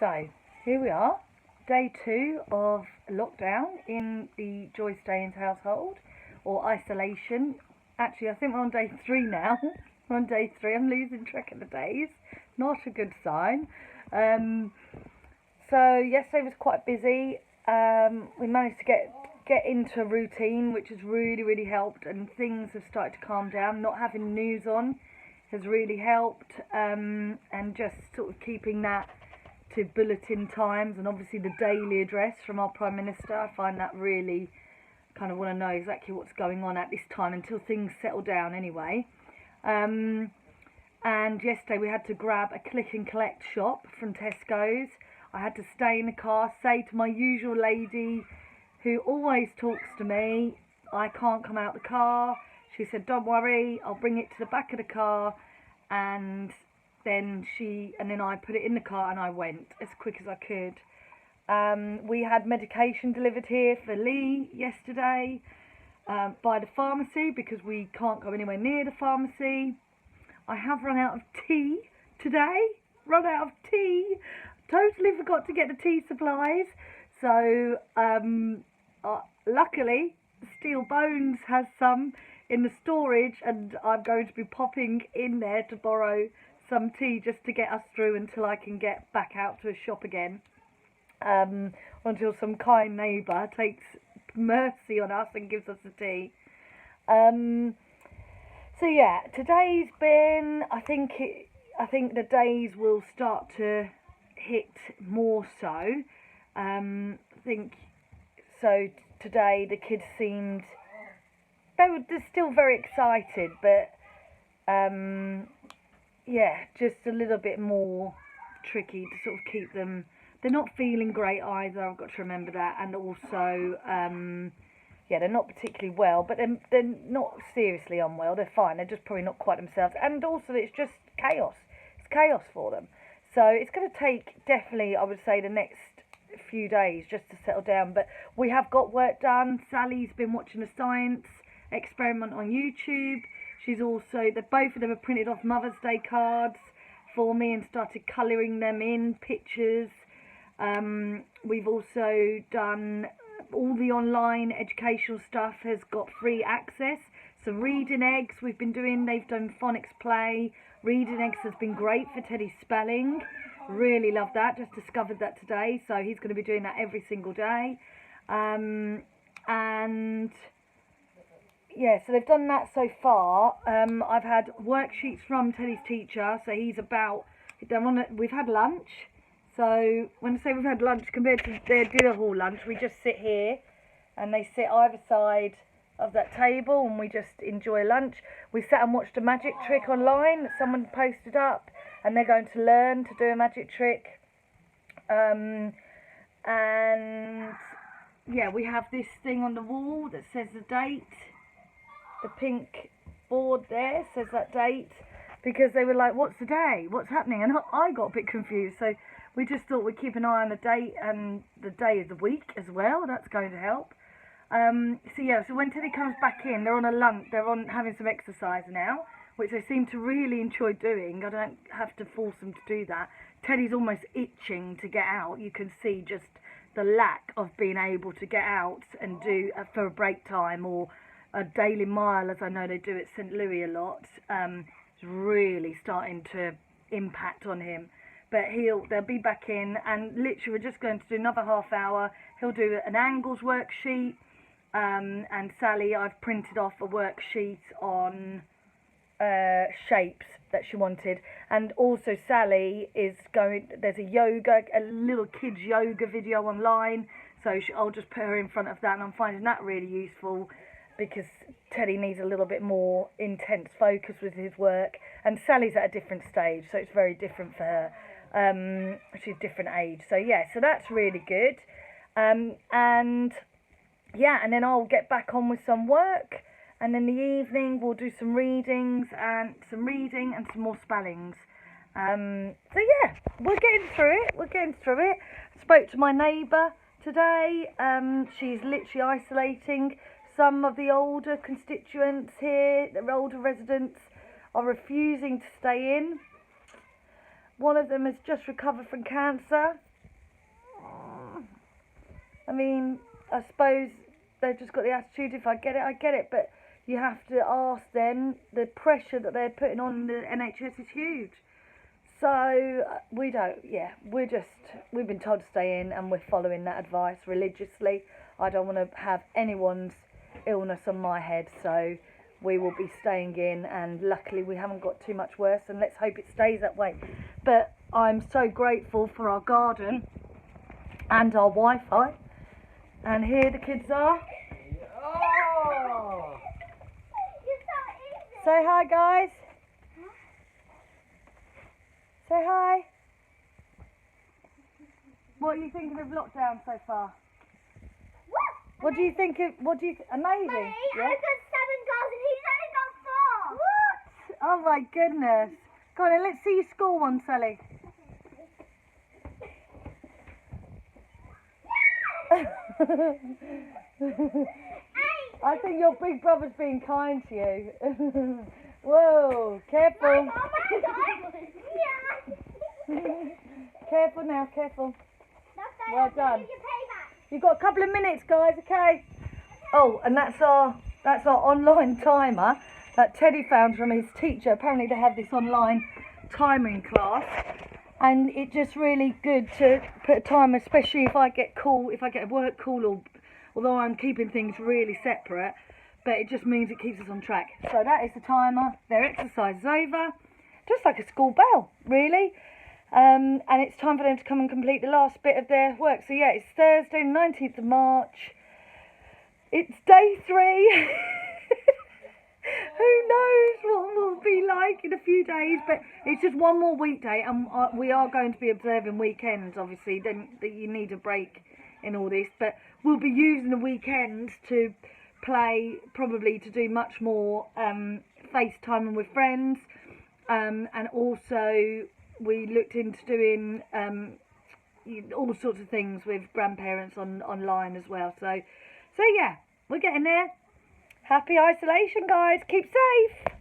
So, here we are, day 2 of lockdown in the Joy Staines household, or isolation. Actually, I think we're on day 3 now. We're on day 3, I'm losing track of the days. Not a good sign. So, yesterday was quite busy. We managed to get into a routine, which has really helped, and things have started to calm down. Not having news on has really helped, and just sort of keeping that to bulletin times and obviously the daily address from our Prime Minister. I find that really kind of want to know exactly what's going on at this time until things settle down anyway. And yesterday we had to grab a click and collect shop from Tesco's. I had to stay in the car, say to my usual lady who always talks to me, I can't come out the car. She said, don't worry, I'll bring it to the back of the car, and then I put it in the car and I went as quick as I could. We had medication delivered here for Lee yesterday by the pharmacy because we can't go anywhere near the pharmacy. I have run out of tea today. Totally forgot to get the tea supplies. So luckily Steel Bones has some in the storage, and I'm going to be popping in there to borrow some tea just to get us through until I can get back out to a shop again, until some kind neighbour takes mercy on us and gives us the tea. So yeah, today's been, I think the days will start to hit more so. I think so. Today the kids seemed, they're still very excited, but yeah, just a little bit more tricky to sort of keep them. They're not feeling great either, I've got to remember that. And also, yeah, they're not particularly well, but they're not seriously unwell. They're fine, they're just probably not quite themselves. And also it's just chaos. It's chaos for them. So it's going to take, definitely, I would say, the next few days just to settle down. But we have got work done. Sally's been watching a science experiment on YouTube. She's also, both of them have printed off Mother's Day cards for me and started colouring them in pictures. We've also done all the online educational stuff, has got free access. So Reading Eggs we've been doing, they've done phonics play. Reading Eggs has been great for Teddy's spelling. Really love that, just discovered that today. So he's going to be doing that every single day. And yeah, so they've done that so far. I've had worksheets from Teddy's teacher, so we've had lunch. So when I say we've had lunch, compared to their dinner hall lunch, we just sit here and they sit either side of that table and we just enjoy lunch. We sat and watched a magic trick online that someone posted up, and they're going to learn to do a magic trick. And yeah, we have this thing on the wall that says the date. The pink board there says that date, because they were like, what's the day? What's happening? And I got a bit confused. So we just thought we'd keep an eye on the date and the day of the week as well. That's going to help. So yeah, so when Teddy comes back in, they're on a lunch. They're on having some exercise now, which they seem to really enjoy doing. I don't have to force them to do that. Teddy's almost itching to get out. You can see just the lack of being able to get out and do for a break time or a Daily Mile, as I know they do at St Louis a lot. It's really starting to impact on him. But they'll be back in, and literally we're just going to do another half hour. He'll do an angles worksheet, and Sally, I've printed off a worksheet on shapes that she wanted. And also Sally is there's a little kids yoga video online, so I'll just put her in front of that, and I'm finding that really useful, because Teddy needs a little bit more intense focus with his work, and Sally's at a different stage, so it's very different for her. She's different age, so yeah, so that's really good. And yeah, and then I'll get back on with some work, and in the evening we'll do some reading and some more spellings. So yeah, we're getting through it. Spoke to my neighbour today. She's literally isolating. Some of the older constituents here, the older residents, are refusing to stay in. One of them has just recovered from cancer, I mean, I suppose they've just got the attitude, if I get it, I get it, but you have to ask them, the pressure that they're putting on the NHS is huge. So we've been told to stay in, and we're following that advice religiously. I don't want to have anyone's illness on my head, so we will be staying in, and luckily we haven't got too much worse, and let's hope it stays that way. But I'm so grateful for our garden and our Wi-Fi, and here the kids are. Oh. Say hi, guys. Say hi. What are you thinking of lockdown so far? What do you think of, amazing? Mummy, Yeah? I've got 7 goals and he's only got 4. What? Oh my goodness. Go on then, let's see you score one, Sally. I think your big brother's being kind to you. Whoa, careful. Oh my God. Yeah. Careful now, careful. Well done. Your payback. You've got a couple of minutes, guys, okay? Oh, and that's our online timer that Teddy found from his teacher. Apparently they have this online timing class, and it's just really good to put a timer, especially if I get a work call, or although I'm keeping things really separate, but it just means it keeps us on track. So that is the timer. Their exercise is over, just like a school bell, really. And it's time for them to come and complete the last bit of their work. So yeah, it's Thursday, 19th of March. It's day 3. Who knows what we'll be like in a few days, but it's just one more weekday, and we are going to be observing weekends, obviously. Then you need a break in all this, but we'll be using the weekends to play, probably to do much more FaceTiming with friends, and also we looked into doing all sorts of things with grandparents online as well. So yeah, we're getting there. Happy isolation, guys. Keep safe.